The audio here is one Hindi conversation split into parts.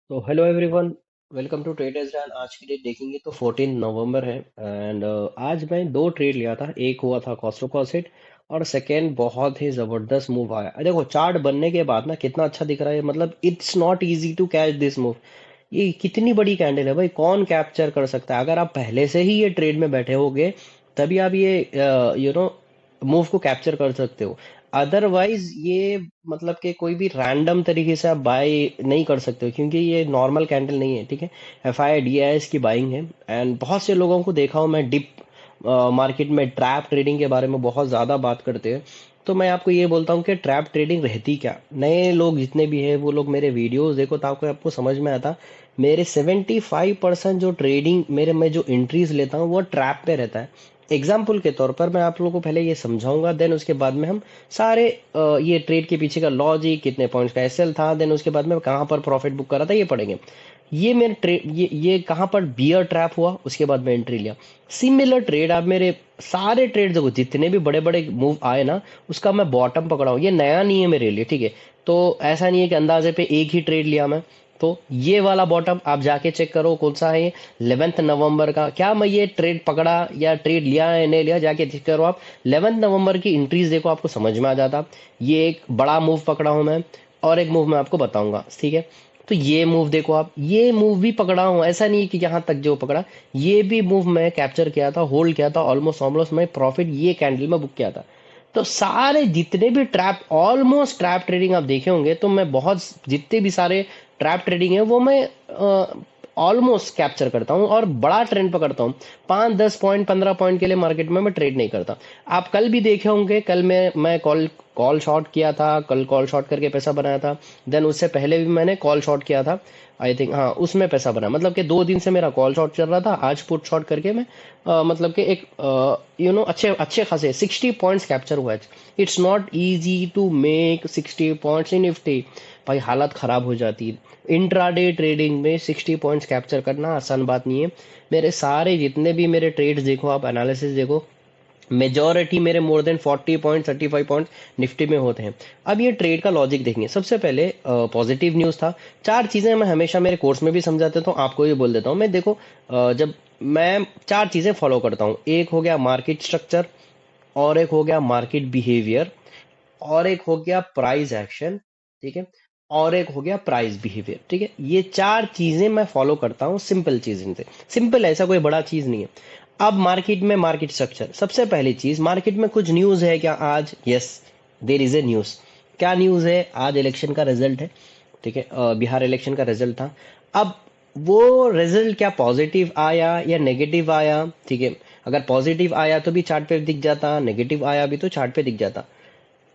तो hello everyone, welcome to traders den. आज की डेट देखेंगे तो 14 नवंबर है। एंड आज मैं दो ट्रेड लिया था। एक हुआ था कॉस्ट टू कॉस्ट हिट और सेकेंड बहुत ही जबरदस्त मूव आया। देखो चार्ट बनने के बाद ना कितना अच्छा दिख रहा है। मतलब it's not easy to catch this move. ये कितनी बड़ी कैंडल है भाई, कौन कैप्चर कर सकता है? अगर आप पहले से ही ये ट्रेड में बैठे होगे तभी आप ये मूव को कैप्चर कर सकते हो। अदरवाइज ये मतलब कि कोई भी रैंडम तरीके से आप बाय नहीं कर सकते हो, क्योंकि ये नॉर्मल कैंडल नहीं है। ठीक है, F I D I S की बाइंग है। एंड बहुत से लोगों को देखा हूं मैं डिप मार्केट में ट्रैप ट्रेडिंग के बारे में बहुत ज़्यादा बात करते हैं। तो मैं आपको ये बोलता हूँ कि ट्रैप ट्रेडिंग रहती क्या। नए लोग जितने भी हैं वो लोग मेरे वीडियोस देखो तो आपको आपको समझ में आता। मेरे 75% जो ट्रेडिंग मेरे में जो एंट्रीज लेता हूँ वो ट्रैप पे रहता है। एग्जाम्पल के तौर पर मैं आप लोगों को पहले ये समझाऊंगा, देन उसके बाद में हम सारे ये ट्रेड के पीछे का लॉजिक, कितने पॉइंट्स का एसएल था, देन उसके बाद में कहाँ पर प्रॉफिट बुक करा था ये पढ़ेंगे। ये मेरे ट्रेड ये कहाँ पर बियर ट्रैप हुआ उसके बाद मैं एंट्री लिया। सिमिलर ट्रेड आप मेरे सारे ट्रेड देखो, जितने भी बड़े बड़े मूव आए ना उसका मैं बॉटम पकड़ा हूँ। ये नया नहीं है मेरे लिए, ठीक है। तो ऐसा नहीं है कि अंदाजे पे एक ही ट्रेड लिया मैं। तो ये वाला बॉटम आप जाके चेक करो कौन सा है ये, 11 नवंबर का। क्या मैं ये ट्रेड पकड़ा या ट्रेड लिया है नहीं लिया, जाके चेक करो आप। 11 नवंबर की एंट्रीज देखो, आपको समझ में आ जाता। ये एक बड़ा मूव पकड़ा हूं मैं, और एक मूव मैं आपको बताऊंगा, ठीक है। तो ये मूव देखो आप, ये मूव भी पकड़ा हूं। ऐसा नहीं है कि यहां तक जो पकड़ा, ये भी मूव मैं कैप्चर किया था, होल्ड किया था। ऑलमोस्ट ऑलमोस्ट मैं प्रॉफिट ये कैंडल में बुक किया था। तो सारे जितने भी ट्रैप, ऑलमोस्ट ट्रैप ट्रेडिंग आप देखे होंगे, तो मैं बहुत जितने भी सारे ट्रैप ट्रेडिंग है वो मैं ऑलमोस्ट कैप्चर करता हूँ और बड़ा ट्रेंड पकड़ता हूँ। 5-10 पॉइंट 15 पॉइंट के लिए मार्केट में मैं ट्रेड नहीं करता। आप कल भी देखे होंगे, कल मैं कॉल कॉल शॉर्ट किया था, कल कॉल शॉर्ट करके पैसा बनाया था। देन उससे पहले भी मैंने कॉल शॉर्ट किया था, आई थिंक, हाँ उसमें पैसा बना। मतलब कि 2 दिन से मेरा कॉल शॉर्ट चल रहा था, आज पुट शॉर्ट करके मैं मतलब कि एक अच्छे अच्छे खासे 60 पॉइंट्स कैप्चर हुआ है। It's not easy to make 60 points in Nifty. भाई हालत खराब हो जाती है। इंट्राडे ट्रेडिंग में 60 पॉइंट्स कैप्चर करना आसान बात नहीं है। मेरे सारे जितने भी मेरे ट्रेड्स देखो, आप एनालिसिस देखो, मेजोरिटी मेरे more than 40 point 35 point Nifty में होते हैं। अब ये ट्रेड का लॉजिक देखेंगे। सबसे पहले पॉजिटिव न्यूज था। चार चीजें मैं हमेशा मेरे कोर्स में भी समझाता हूँ, आपको ये बोल देता हूँ मैं। देखो जब मैं चार चीजें फॉलो करता हूँ, एक हो गया मार्केट स्ट्रक्चर, और एक हो गया मार्केट बिहेवियर, और एक हो गया प्राइस एक्शन, ठीक है, और एक हो गया प्राइस बिहेवियर। ठीक है, ये चार चीजें मैं फॉलो करता हूँ। सिंपल चीज इनसे, सिंपल, ऐसा कोई बड़ा चीज नहीं है। अब मार्केट में मार्केट स्ट्रक्चर, सबसे पहली चीज, मार्केट में कुछ न्यूज है क्या आज? Yes, there is a news. क्या न्यूज है? आज इलेक्शन का रिजल्ट है, ठीक है। बिहार इलेक्शन का रिजल्ट था। अब वो रिजल्ट क्या पॉजिटिव आया या नेगेटिव आया? ठीक है, अगर पॉजिटिव आया तो भी चार्ट पे दिख जाता, नेगेटिव आया भी तो चार्ट पे दिख जाता।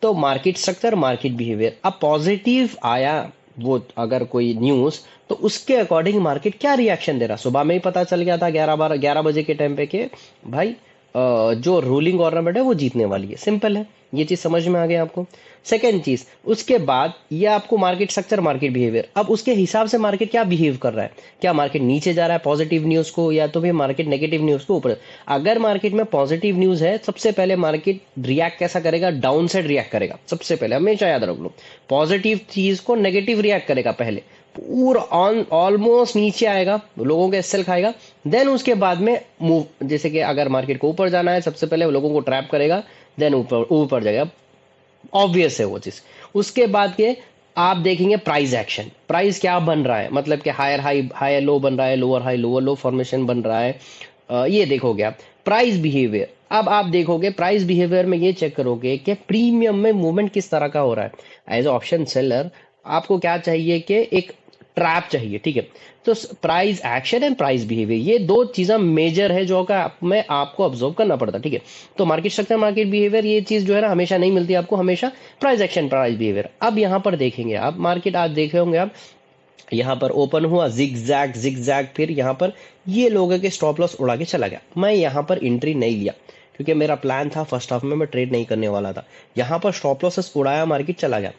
तो मार्केट स्ट्रक्चर, मार्केट बिहेवियर। अब पॉजिटिव आया वो अगर कोई न्यूज, तो उसके अकॉर्डिंग मार्केट क्या रिएक्शन दे रहा। सुबह में ही पता चल गया था 11 बजे के टाइम पे कि भाई जो रूलिंग गवर्नमेंट है वो जीतने वाली है। सिंपल है, ये चीज समझ में आ गया आपको। सेकेंड चीज, उसके बाद ये आपको मार्केट स्ट्रक्चर, मार्केट बिहेवियर। अब उसके हिसाब से मार्केट क्या बिहेव कर रहा है, क्या मार्केट नीचे जा रहा है पॉजिटिव न्यूज को, या तो फिर मार्केट नेगेटिव न्यूज को ऊपर। अगर मार्केट में पॉजिटिव न्यूज है, सबसे पहले मार्केट रिएक्ट कैसा करेगा? डाउन साइड रिएक्ट करेगा सबसे पहले, हमेशा याद रख लो। पॉजिटिव चीज को नेगेटिव रिएक्ट करेगा पहले, पूरा ऑन ऑलमोस्ट नीचे आएगा, लोगों के एसएल खाएगा। देन उसके बाद में मूव, जैसे कि अगर मार्केट को ऊपर जाना है, सबसे पहले लोगों को ट्रैप करेगा, देन ऊपर ऊपर जाएगा। ऑब्वियस है वो चीज। उसके बाद के आप देखेंगे प्राइस एक्शन, प्राइस क्या बन रहा है, मतलब कि हायर हाई हायर लो बन रहा है, लोअर हाई लोअर लो फॉर्मेशन बन रहा है। ये देखोगे आप। प्राइस बिहेवियर, अब आप देखोगे प्राइस बिहेवियर में ये चेक करोगे कि प्रीमियम में मूवमेंट किस तरह का हो रहा है। एज ऑप्शन सेलर आपको क्या चाहिए कि एक ट्रैप चाहिए, ठीक है। तो price action and price behaviour, ये दो चीजें मेजर है जो का में आपको ऑब्जर्व करना पड़ता है, ठीक है। तो मार्केट स्ट्रक्चर, मार्केट बिहेवियर, ये चीज जो है ना हमेशा नहीं मिलती आपको, हमेशा प्राइस एक्शन प्राइस बिहेवियर। अब यहाँ पर देखेंगे आप, मार्केट आज देखे होंगे आप, यहाँ पर ओपन हुआ जिग जैग जिग जैग, फिर यहाँ पर ये लोगों के स्टॉप लॉस उड़ा के चला गया। मैं यहाँ पर एंट्री नहीं लिया, क्योंकि मेरा प्लान था फर्स्ट हाफ में मैं ट्रेड नहीं करने वाला था। यहाँ पर स्टॉप लॉसेस उड़ाया, मार्केट चला गया।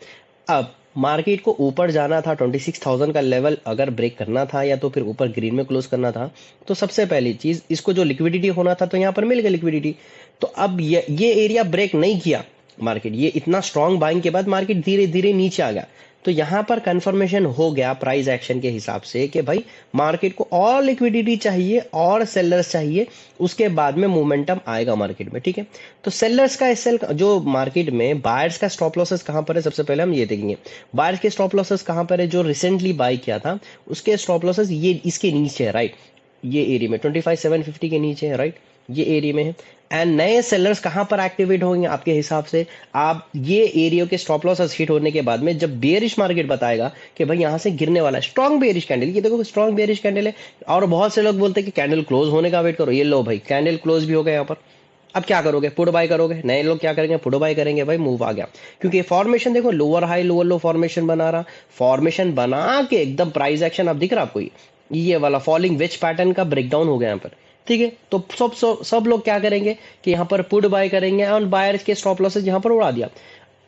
अब मार्केट को ऊपर जाना था, 26,000 का लेवल अगर ब्रेक करना था या तो फिर ऊपर ग्रीन में क्लोज करना था, तो सबसे पहली चीज इसको जो लिक्विडिटी होना था, तो यहाँ पर मिल गया लिक्विडिटी। तो अब ये एरिया ब्रेक नहीं किया मार्केट, ये इतना स्ट्रांग बाइंग के बाद मार्केट धीरे धीरे नीचे आ गया। तो यहाँ पर कंफर्मेशन हो गया प्राइस एक्शन के हिसाब से कि भाई मार्केट को और लिक्विडिटी चाहिए और सेलर्स चाहिए, उसके बाद में मोमेंटम आएगा मार्केट में। ठीक है, तो सेलर्स का एसएल जो मार्केट में बायर्स का स्टॉप लॉसेस कहाँ पर है, सबसे पहले हम ये देखेंगे बायर्स के स्टॉप लॉसेस कहाँ पर है। जो रिसेंटली बाय किया था उसके स्टॉप लॉसेस ये इसके नीचे है, राइट, ये एरिया में 25,750 के नीचे है, राइट, ये एरिया में है। एंड नए सेलर्स कहां पर एक्टिवेट होंगे आपके हिसाब से, आप ये एरिया के स्टॉप लॉस हिट होने के बाद में जब बेयरिश मार्केट बताएगा कि भाई यहां से गिरने वाला है, स्ट्रॉन्ग बेयरिश कैंडल, ये देखो स्ट्रॉन्ग बेयरिश कैंडल है। और बहुत से लोग बोलते हैं कि कैंडल क्लोज होने का वेट करो, ये लो भाई कैंडल क्लोज भी हो गया यहाँ पर। अब क्या करोगे, पुट बाय करोगे, नए लोग क्या करेंगे, पुट बाय करेंगे, भाई मूव आ गया। क्योंकि फॉर्मेशन देखो लोअर हाई लोअर लो फॉर्मेशन बना रहा, फॉर्मेशन बना के एकदम प्राइस एक्शन अब दिख रहा आपको, ये वाला फॉलिंग वेज पैटर्न का ब्रेकडाउन हो गया यहाँ पर। ठीक है, तो सब लोग क्या करेंगे कि यहाँ पर पुट बाय करेंगे और बायर्स के स्टॉप लॉसेस यहाँ पर उड़ा दिया।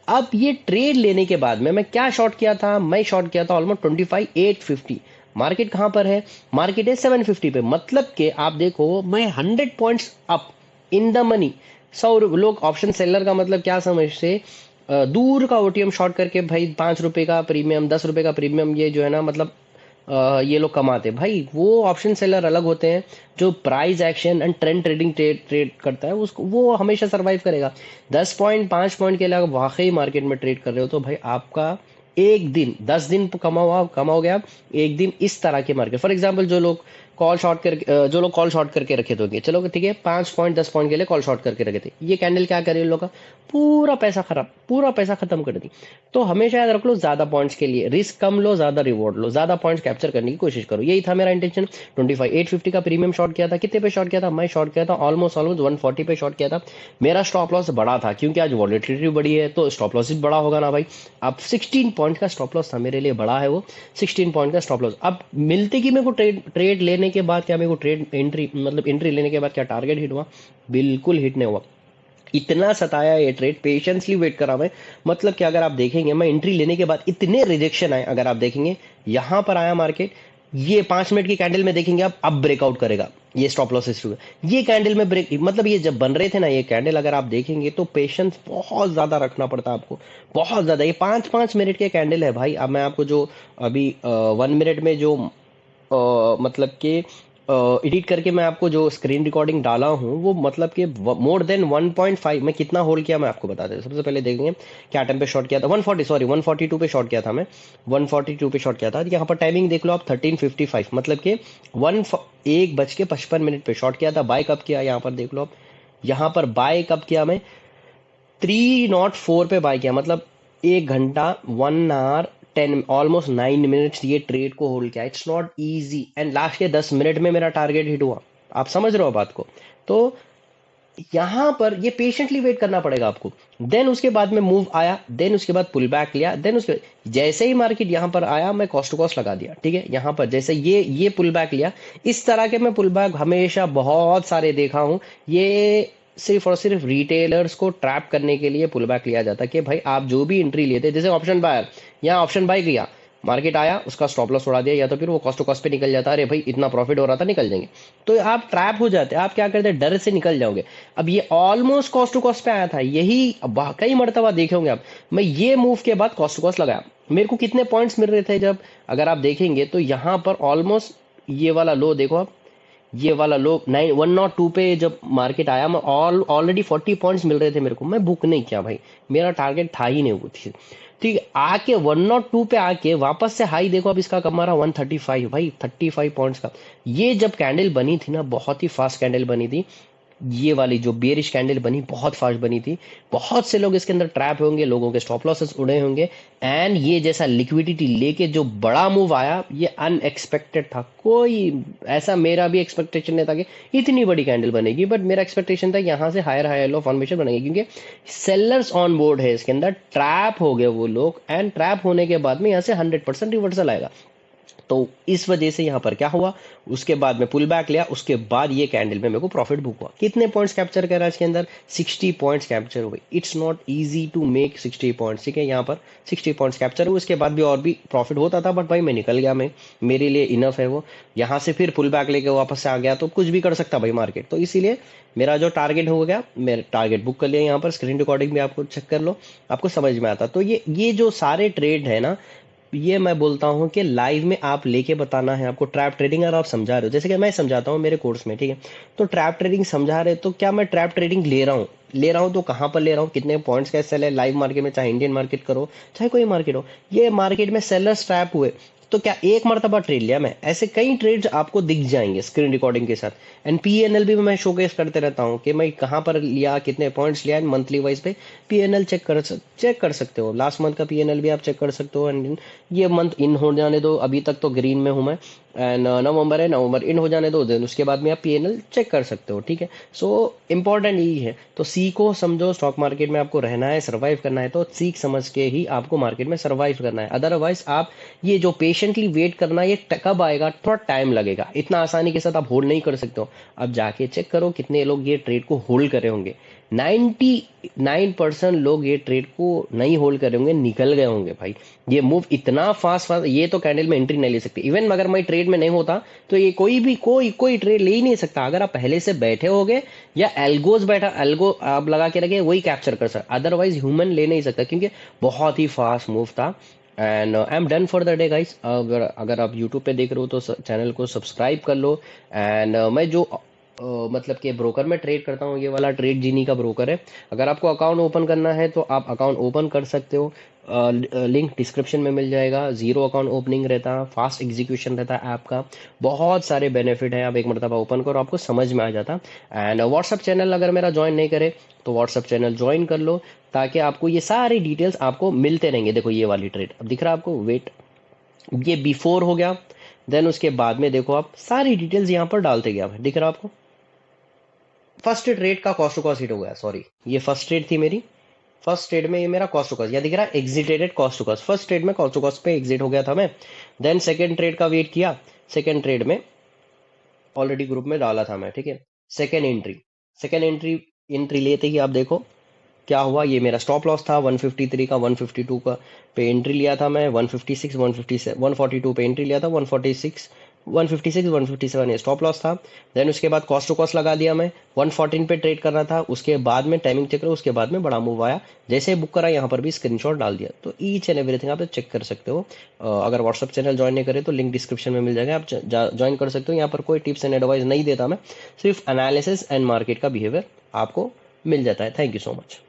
अब ये ट्रेड लेने के बाद में मैं क्या शॉर्ट किया था, मैं शॉर्ट किया था ऑलमोस्ट 25,850। मार्केट कहां पर है, मार्केट है 750 पे, मतलब कि आप देखो मैं 100 points up in the money. 100 लोग ऑप्शन सेलर का मतलब क्या समझते, दूर का ओटीएम शॉर्ट करके भाई 5 रुपए का प्रीमियम 10 रुपए का प्रीमियम, ये जो है ना मतलब ये लोग कमाते भाई। वो ऑप्शन सेलर अलग होते हैं, जो price action and trend trading trade करता है उसको, वो हमेशा सरवाइव करेगा। 10 पॉइंट 5 पॉइंट के लिए अगर वाकई मार्केट में ट्रेड कर रहे हो तो भाई आपका एक दिन 10 दिन कमाओगे आप एक दिन इस तरह के मार्केट। फॉर एग्जाम्पल जो लोग कॉल शॉर्ट करके रखे थे, चलो ठीक है 5 पॉइंट 10 पॉइंट के लिए कॉल शॉर्ट करके रखे थे, ये कैंडल क्या करे इन लोग का, पूरा पैसा खराब, पूरा पैसा खत्म कर दी। तो हमेशा याद रख लो ज्यादा पॉइंट्स के लिए रिस्क कम लो, ज्यादा रिवॉर्ड लो, ज्यादा पॉइंट्स कैप्चर करने की कोशिश करो, यही था मेरा इंटेंशन। 25,850 का प्रीमियम शॉर्ट किया था, कितने पे शॉर्ट किया था, मैं शॉर्ट किया था ऑलमोस्ट 140 पे शॉर्ट किया था। मेरा स्टॉप लॉस बड़ा था क्योंकि आज वॉलेटिलिटी बड़ी है तो स्टॉप लॉस भी बड़ा होगा ना भाई। अब 16 पॉइंट का स्टॉप लॉस था मेरे लिए, बड़ा है वो 16 पॉइंट का स्टॉप लॉस। अब मिलते कि मेरे को ट्रेड लेने के बाद क्या मेरे को ट्रेड एंट्री मतलब एंट्री लेने के बाद क्या टारगेट हिट हुआ, बिल्कुल हिट नहीं हुआ। इतना सताया ये ट्रेड, पेशेंसली वेट करा मैं, मतलब कि अगर आप देखेंगे मैं एंट्री लेने के बाद इतने रिजेक्शन आए, अगर आप देखेंगे यहां पर आया मार्केट, ये 5 मिनट की कैंडल में देखेंगे आप, अब ब्रेकआउट करेगा, ये स्टॉप लॉसेस शुरू है। ये कैंडल में ब्रेक मतलब ये जब बन रहे थे ना ये कैंडल, अगर आप देखेंगे तो पेशेंस बहुत ज्यादा रखना पड़ता है आपको, बहुत ज्यादा। ये 5-5 मिनट के कैंडल है भाई। अब मैं आपको जो अभी 1 मिनट में जो मतलब कि एडिट करके मैं आपको जो स्क्रीन रिकॉर्डिंग डाला हूँ वो मतलब कि मोर देन 1.5 मैं कितना होल्ड किया मैं आपको बता देता हूँ। सबसे पहले देखेंगे क्या टाइम पे शॉर्ट किया था, 142 पे शॉर्ट किया था मैं, 142 पे शॉर्ट किया था। यहाँ पर टाइमिंग देख लो आप 13:55, मतलब कि 1:55 पे शॉर्ट किया था। बाय कब किया यहाँ पर देख लो आप, यहाँ पर बाय कब किया मैं 304 पे बाय किया, मतलब 1 घंटा 1 आवर 10 ऑलमोस्ट 9 मिनट्स ये ट्रेड को होल्ड किया। It's not easy and last के 10 मिनट में मेरा टारगेट हिट हुआ। आप समझ रहे हो बात को, तो यहां पर ये पेशेंटली वेट करना पड़ेगा आपको। देन उसके बाद में मूव आया, देन उसके बाद पुल बैक लिया, देन उसके जैसे ही मार्केट यहां पर आया मैं कॉस्ट टू कॉस्ट लगा दिया। ठीक है, यहां पर जैसे ये पुल बैक लिया, इस तरह के मैं पुल बैक हमेशा बहुत सारे देखा हूं। ये सिर्फ और सिर्फ रिटेलर्स को ट्रैप करने के लिए पुल बैक लिया जाता है कि भाई आप जो भी एंट्री लेते, जैसे ऑप्शन बायर, यहाँ ऑप्शन बाय किया, मार्केट आया उसका स्टॉप लॉस उड़ा दिया, या तो फिर वो कॉस्ट टू कॉस्ट पे निकल जाता है, अरे भाई इतना प्रॉफिट हो रहा था निकल जाएंगे, तो आप ट्रैप हो जाते हैं। आप क्या करते हैं, डर से निकल जाओगे। अब ये ऑलमोस्ट कॉस्ट टू कॉस्ट पे आया था, यही कई मरतबा देखे होंगे आप, मैं ये मूव के बाद कॉस्ट टू कॉस्ट लगाया, मेरे को कितने पॉइंट्स मिल रहे थे जब, अगर आप देखेंगे तो यहाँ पर ऑलमोस्ट ये वाला लो देखो आप, ये वाला लो 102 पे जब मार्केट आया, मैं ऑलरेडी 40 पॉइंट्स मिल रहे थे मेरे को, मैं बुक नहीं किया भाई, मेरा टारगेट था ही नहीं वो थी। ठीक है, आके 102 पे आके वापस से हाई देखो अब इसका कब मारा 135 भाई, 35 पॉइंट्स का। ये जब कैंडल बनी थी ना, बहुत ही फास्ट कैंडल बनी थी, ये वाली जो बेरिश कैंडल बनी बहुत फास्ट बनी थी। बहुत से लोग इसके अंदर ट्रैप होंगे, लोगों के स्टॉप लॉसेस उड़े होंगे, एंड ये जैसा लिक्विडिटी लेके जो बड़ा मूव आया ये अनएक्सपेक्टेड था। कोई ऐसा मेरा भी एक्सपेक्टेशन नहीं था कि इतनी बड़ी कैंडल बनेगी, बट मेरा एक्सपेक्टेशन था यहाँ से हायर हायर लो फॉर्मेशन बनेगी, क्योंकि सेलर्स ऑन बोर्ड है इसके अंदर, ट्रैप हो गए वो लोग, एंड ट्रैप होने के बाद में यहाँ से 100% रिवर्सल आएगा। तो इस वजह से यहां पर क्या हुआ, उसके बाद में पुल बैक लिया, उसके बाद ये कैंडल में मेरे को प्रॉफिट बुक हुआ। कितने पॉइंट्स कैप्चर करा इसके अंदर, 60 पॉइंट्स कैप्चर हुए। It's not easy to make 60 points, ठीक है, यहाँ पर 60 पॉइंट्स कैप्चर हुए। उसके बाद भी और भी प्रॉफिट होता था, बट भाई मैं निकल गया, मैं मेरे लिए इनफ है वो। यहाँ से फिर पुल बैक लेके वापस से आ गया तो कुछ भी कर सकता भाई मार्केट, तो इसीलिए मेरा जो टारगेट हो गया, मेरा टारगेट बुक कर लिया। यहाँ पर स्क्रीन रिकॉर्डिंग भी आपको चेक कर लो, आपको समझ में आता। तो ये जो सारे ट्रेड है ना, ये मैं बोलता हूँ कि लाइव में आप लेके बताना है आपको ट्रैप ट्रेडिंग। अगर आप समझा रहे हो, जैसे कि मैं समझाता हूँ मेरे कोर्स में, ठीक है, तो ट्रैप ट्रेडिंग समझा रहे तो क्या मैं ट्रैप ट्रेडिंग ले रहा हूँ तो कहाँ पर ले रहा हूँ, कितने पॉइंट्स का सेल है लाइव मार्केट में, चाहे इंडियन मार्केट करो चाहे कोई मार्केट हो, ये मार्केट में सेलर्स ट्रैप हुए तो क्या एक मरतबा ट्रेड लिया मैं, ऐसे कई ट्रेड्स आपको दिख जाएंगे स्क्रीन रिकॉर्डिंग के साथ। एंड पीएनएल भी मैं शोकेस करते रहता हूँ कि मैं कहाँ पर लिया, कितने पॉइंट्स लिया, मंथली वाइज पे पीएनएल चेक कर सकते हो। लास्ट मंथ का पीएनएल भी आप चेक कर सकते हो। एंड ये मंथ इन हो जाने दो, अभी तक तो ग्रीन में हूं मैं। एंड नवंबर है, नवंबर इन हो जाने दो, देन उसके बाद में आप पीएनएल चेक कर सकते हो, ठीक है। सो इंपॉर्टेंट यही है, तो सीखो समझो, स्टॉक मार्केट में आपको रहना है, सर्वाइव करना है, तो सीख समझ के ही आपको मार्केट में सर्वाइव करना है। अदरवाइज आप ये जो पेशेंटली वेट करना, ये कब आएगा, थोड़ा टाइम लगेगा, इतना आसानी के साथ आप होल्ड नहीं कर सकते हो। अब जाके चेक करो कितने लोग ये ट्रेड को होल्ड करे होंगे। 99% लोग ये ट्रेड को नहीं होल्ड करे होंगे, निकल गए होंगे भाई। ये मूव इतना फास्ट फास्ट, ये तो कैंडल में एंट्री नहीं ले सकती। इवन अगर मैं ट्रेड में नहीं होता तो ये कोई भी कोई ट्रेड ले ही नहीं सकता। अगर आप पहले से बैठे होगे या एल्गोज बैठा, एल्गो आप लगा के रखे, वही कैप्चर कर सकता, अदरवाइज ह्यूमन ले नहीं सकता, क्योंकि बहुत ही फास्ट मूव था। And I am done for the day guys. अगर आप यूट्यूब पे देख रहे हो तो चैनल को सब्सक्राइब कर लो। एंड मैं जो मतलब कि ब्रोकर में ट्रेड करता हूँ, ये वाला ट्रेड जीनी का ब्रोकर है। अगर आपको अकाउंट ओपन करना है तो आप अकाउंट ओपन कर सकते हो, लिंक डिस्क्रिप्शन में मिल जाएगा। जीरो अकाउंट ओपनिंग रहता है, फास्ट एग्जीक्यूशन रहता है ऐप का, बहुत सारे बेनिफिट है। आप एक मरतबा ओपन करो, आपको समझ में आ जाता। एंड व्हाट्सअप चैनल अगर मेरा ज्वाइन नहीं करे तो व्हाट्सअप चैनल ज्वाइन कर लो, ताकि आपको ये सारी डिटेल्स आपको मिलते रहेंगे। देखो ये वाली ट्रेड अब दिख रहा है आपको, वेट, ये बिफोर हो गया, देन उसके बाद में देखो आप सारी डिटेल्स यहाँ पर डालते गया, दिख रहा है आपको। फर्स्ट ट्रेड का कॉस्ट टू कॉस्ट हिट हो गया, सॉरी, ये फर्स्ट ट्रेड थी मेरी। फर्स्ट ट्रेड में ये मेरा कॉस्ट टू कॉस्ट, या दिख रहा है exited cost to cost, first trade में कॉस्ट टू कॉस्ट पे एग्जिट हो गया था मैं। देन सेकंड ट्रेड का वेट किया, सेकंड ट्रेड में ऑलरेडी ग्रुप में डाला था मैं, ठीक है। Second entry, second entry entry लेते ही आप देखो क्या हुआ। ये मेरा स्टॉप लॉस था 153 का, 152 का पे एंट्री लिया था मैं, 156 157 142 पे एंट्री लिया था, 146 156 157 ये स्टॉप लॉस था। देन उसके बाद कॉस्ट टू कॉस्ट लगा दिया मैं, 114 पे ट्रेड करना था। उसके बाद में टाइमिंग चेक करो, उसके बाद में बड़ा मूव आया, जैसे बुक करा यहाँ पर भी स्क्रीनशॉट डाल दिया। तो ईच एंड एवरीथिंग आप चेक कर सकते हो। अगर व्हाट्सअप चैनल ज्वाइन नहीं करे तो लिंक डिस्क्रिप्शन में मिल जाएगा, आप ज्वाइन कर सकते हो। यहाँ पर कोई टिप्स एंड एडवाइस नहीं देता मैं, सिर्फ एनालिसिस एंड मार्केट का बिहेवियर आपको मिल जाता है। Thank you so much.